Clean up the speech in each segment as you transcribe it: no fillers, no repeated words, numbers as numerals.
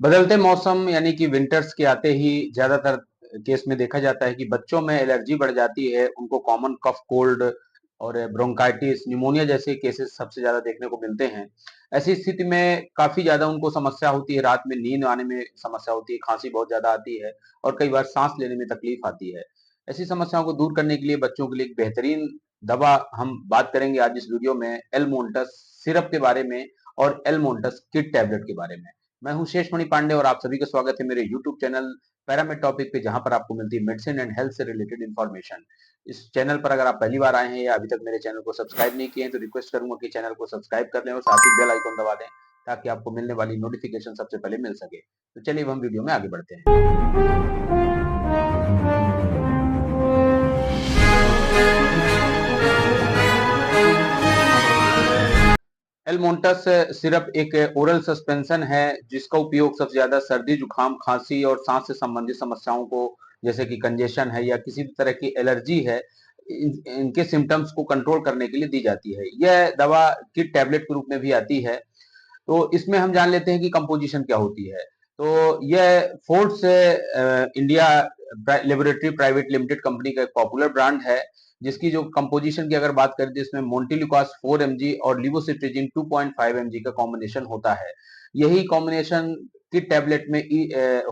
बदलते मौसम यानी कि विंटर्स के आते ही ज्यादातर केस में देखा जाता है कि बच्चों में एलर्जी बढ़ जाती है। उनको कॉमन कफ कोल्ड और ब्रोंकाइटिस निमोनिया जैसे केसेस सबसे ज्यादा देखने को मिलते हैं। ऐसी स्थिति में काफी ज्यादा उनको समस्या होती है, रात में नींद आने में समस्या होती है, खांसी बहुत ज्यादा आती है और कई बार सांस लेने में तकलीफ आती है। ऐसी समस्याओं को दूर करने के लिए बच्चों के लिए एक बेहतरीन दवा हम बात करेंगे आज इस वीडियो में, एलमोंटस सिरप के बारे में और एलमोंटस किड टैबलेट के बारे में। मैं हूं शेषमणि पांडे और आप सभी का स्वागत है मेरे यूट्यूब चैनल पैरामेड टॉपिक पे, जहां पर आपको मिलती है मेडिसिन एंड हेल्थ से रिलेटेड इन्फॉर्मेशन। इस चैनल पर अगर आप पहली बार आए हैं या अभी तक मेरे चैनल को सब्सक्राइब नहीं किए हैं तो रिक्वेस्ट करूंगा कि चैनल को सब्सक्राइब कर लें और साथ ही बेल आइकन दबा दें ताकि आपको मिलने वाली नोटिफिकेशन सबसे पहले मिल सके। तो चलिए अब हम वीडियो में आगे बढ़ते हैं। एलमोंटस सिरप एक ओरल सस्पेंशन है जिसका उपयोग सबसे ज्यादा सर्दी, जुकाम, खांसी और सांस से संबंधित समस्याओं को, जैसे कि कंजेशन है या किसी भी तरह की एलर्जी है, इनके सिम्टम्स को कंट्रोल करने के लिए दी जाती है। यह दवा किट टैबलेट के रूप में भी आती है। तो इसमें हम जान लेते हैं कि कंपोजिशन क्या होती है। तो यह forts India laboratory private limited company का एक पॉपुलर ब्रांड है, जिसकी जो कंपोजिशन की अगर बात करें तो इसमें मोन्टेलुकास 4 mg और लिवोसिट्रिजिन 2.5 mg का कॉम्बिनेशन होता है। यही कॉम्बिनेशन किट टैबलेट में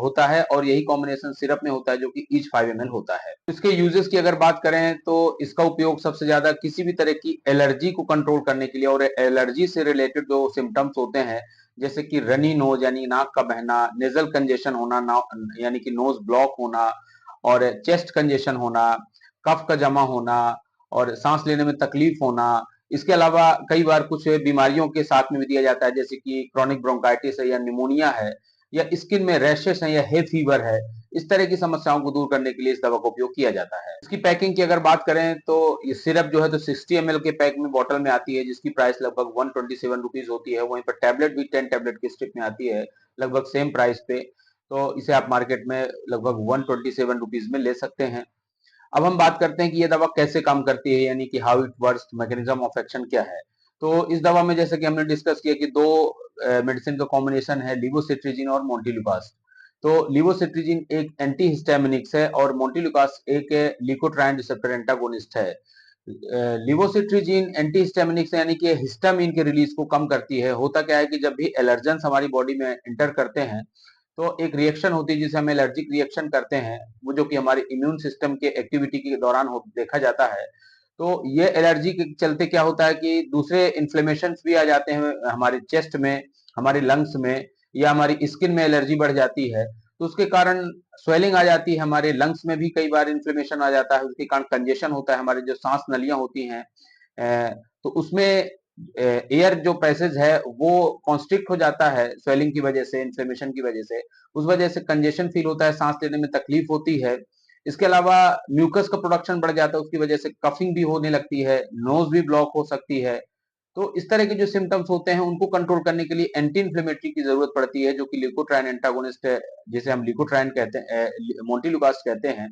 होता है और यही कॉम्बिनेशन सिरप में होता है जो कि ईच 5 ml होता है। इसके यूजेस की अगर बात करें तो इसका उपयोग सबसे ज्यादा किसी भी तरह की एलर्जी को कंट्रोल करने के लिए और एलर्जी से रिलेटेड जो सिम्टम्स होते हैं, जैसे कि रनी नोज यानी नाक का बहना, नेजल कंजेशन होना यानी कि नोज ब्लॉक होना और चेस्ट कंजेशन होना, कफ का जमा होना और सांस लेने में तकलीफ होना। इसके अलावा कई बार कुछ बीमारियों के साथ में भी दिया जाता है, जैसे कि क्रॉनिक ब्रोंकाइटिस है या निमोनिया है या स्किन में रैशेस है या हे फीवर है। इस तरह की समस्याओं को दूर करने के लिए इस दवा का उपयोग किया जाता है। इसकी पैकिंग की अगर बात करें तो ये सिरप जो है तो 60 ml के पैक में बॉटल में आती है, जिसकी प्राइस लगभग 127 रुपीज होती है। वहीं पर टैबलेट भी 10 टैबलेट की स्ट्रिप में आती है, लगभग सेम प्राइस पे। तो इसे आप मार्केट में लगभग 127 रुपीज में ले सकते हैं। अब हम बात करते हैं कि ये दवा कैसे काम करती है, यानी कि how it works, mechanism of action क्या है। तो इस दवा में जैसे कि हमने डिस्कस किया कि दो मेडिसिन का कॉम्बिनेशन है, लिवोसिट्रिजिन और मोन्टेलुकास। तो लिवोसिट्रिजिन एक एंटी हिस्टामिनिक्स है और मोन्टेलुकास एक ल्यूकोट्राइन रिसेप्टर एंटागोनिस्ट है। लिवोसिट्रिजिन एंटी हिस्टामिनिक्स यानी कि हिस्टामिन के रिलीज को कम करती है। होता क्या है कि जब भी एलर्जेंस हमारी बॉडी में एंटर करते हैं तो एक रिएक्शन होती है जिसे हम एलर्जिक रिएक्शन करते हैं, वो जो कि हमारे इम्यून सिस्टम के एक्टिविटी के दौरान देखा जाता है। तो ये एलर्जी के चलते क्या होता है कि दूसरे इन्फ्लेमेशन भी आ जाते हैं हमारे चेस्ट में, हमारे लंग्स में, या हमारी स्किन में एलर्जी बढ़ जाती है। तो उसके कारण स्वेलिंग आ जाती है, हमारे लंग्स में भी कई बार इन्फ्लेमेशन आ जाता है, उसके कारण कंजेशन होता है, हमारी जो सांस नलियां होती हैं तो उसमें एयर जो पैसेज है वो कॉन्स्ट्रिक्ट हो जाता है स्वेलिंग की वजह से, इन्फ्लेमेशन की वजह से। उस वजह से कंजेशन फील होता है, सांस लेने में तकलीफ होती है। इसके अलावा म्यूकस का प्रोडक्शन बढ़ जाता है, उसकी वजह से कफिंग भी होने लगती है, नोज भी ब्लॉक हो सकती है। तो इस तरह के जो सिम्टम्स होते हैं उनको कंट्रोल करने के लिए एंटी इन्फ्लेमेटरी की जरूरत पड़ती है, जो कि ल्यूकोट्राइन एंटागोनिस्ट है, जिसे हम ल्यूकोट्राइन कहते हैं, मोन्टेलुकास कहते हैं।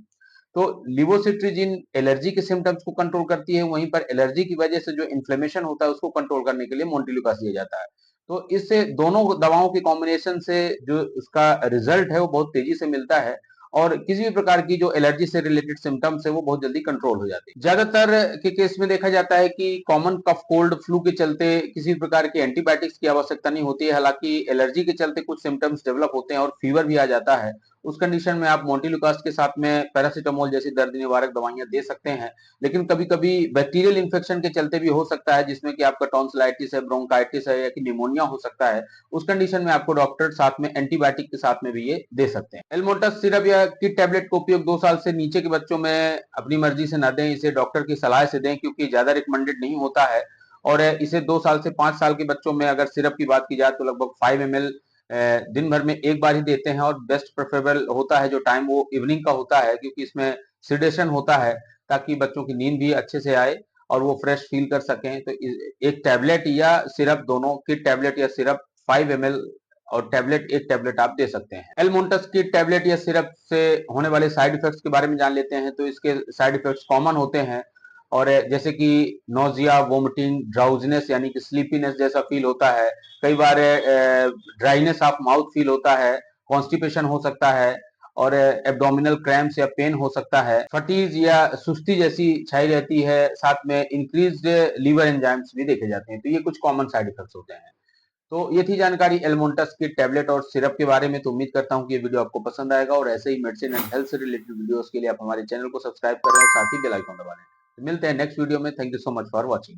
तो लिवोसिट्रिजिन एलर्जी के सिम्टम्स को कंट्रोल करती है, वहीं पर एलर्जी की वजह से जो इन्फ्लेमेशन होता है उसको कंट्रोल करने के लिए मोन्टेलुकास दिया जाता है। तो इससे दोनों दवाओं के कॉम्बिनेशन से जो उसका रिजल्ट है वो बहुत तेजी से मिलता है और किसी भी प्रकार की जो एलर्जी से रिलेटेड सिम्टम्स है वो बहुत जल्दी कंट्रोल हो जाती है। ज्यादातर के केस में देखा जाता है कि कॉमन कफ कोल्ड फ्लू के चलते किसी भी प्रकार के एंटीबायोटिक्स की आवश्यकता नहीं होती है। हालांकि एलर्जी के चलते कुछ सिम्टम्स डेवलप होते हैं और फीवर भी आ जाता है। उस कंडीशन में आप मोन्टेलुकास के साथ में पैरासिटामोल जैसी दर्द निवारक दवाइयां दे सकते हैं। लेकिन कभी कभी बैक्टीरियल इन्फेक्शन के चलते भी हो सकता है, जिसमें कि आपका टॉन्सिलाइटिस है, ब्रोंकाइटिस है या कि निमोनिया हो सकता है। उस कंडीशन में आपको डॉक्टर साथ में एंटीबायोटिक के साथ में भी ये दे सकते हैं। एलमोटस सिरप या किट टैबलेट का उपयोग 2 साल से नीचे के बच्चों में अपनी मर्जी से न दें, इसे डॉक्टर की सलाह से दें क्योंकि ज्यादा रिकमेंडेड नहीं होता है। और इसे 2 साल से 5 साल के बच्चों में अगर सिरप की बात की जाए तो लगभग 5 ml दिन भर में एक बार ही देते हैं और बेस्ट प्रेफरेबल होता है जो टाइम वो इवनिंग का होता है, क्योंकि इसमें सिडेशन होता है ताकि बच्चों की नींद भी अच्छे से आए और वो फ्रेश फील कर सकें। तो एक टैबलेट या सिरप, दोनों किट टैबलेट या सिरप 5 ml और टैबलेट, एक टैबलेट आप दे सकते हैं। एलमोंटस की टैबलेट या सिरप से होने वाले साइड इफेक्ट्स के बारे में जान लेते हैं। तो इसके साइड इफेक्ट्स कॉमन होते हैं और जैसे कि नोजिया, वोमिटिंग, ड्राउजीनेस यानी कि स्लीपीनेस जैसा फील होता है। कई बार ड्राइनेस ऑफ माउथ फील होता है, कॉन्स्टिपेशन हो सकता है और एब्डोमिनल क्रैम्प्स या पेन हो सकता है। फटीज या सुस्ती जैसी छाई रहती है, साथ में इंक्रीज्ड लीवर एंजाइम्स भी देखे जाते हैं। तो ये कुछ कॉमन साइड इफेक्ट्स होते हैं। तो ये थी जानकारी एलमोंटस के टैबलेट और सिरप के बारे में। तो उम्मीद करता हूँ कि ये वीडियो आपको पसंद आएगा और ऐसे ही मेडिसिन एंड हेल्थ से रिलेटेड वीडियोस के लिए आप हमारे चैनल को सब्सक्राइब करें और साथ ही बेल आइकन दबा दें। तो मिलते हैं नेक्स्ट वीडियो में। Thank you so much for watching.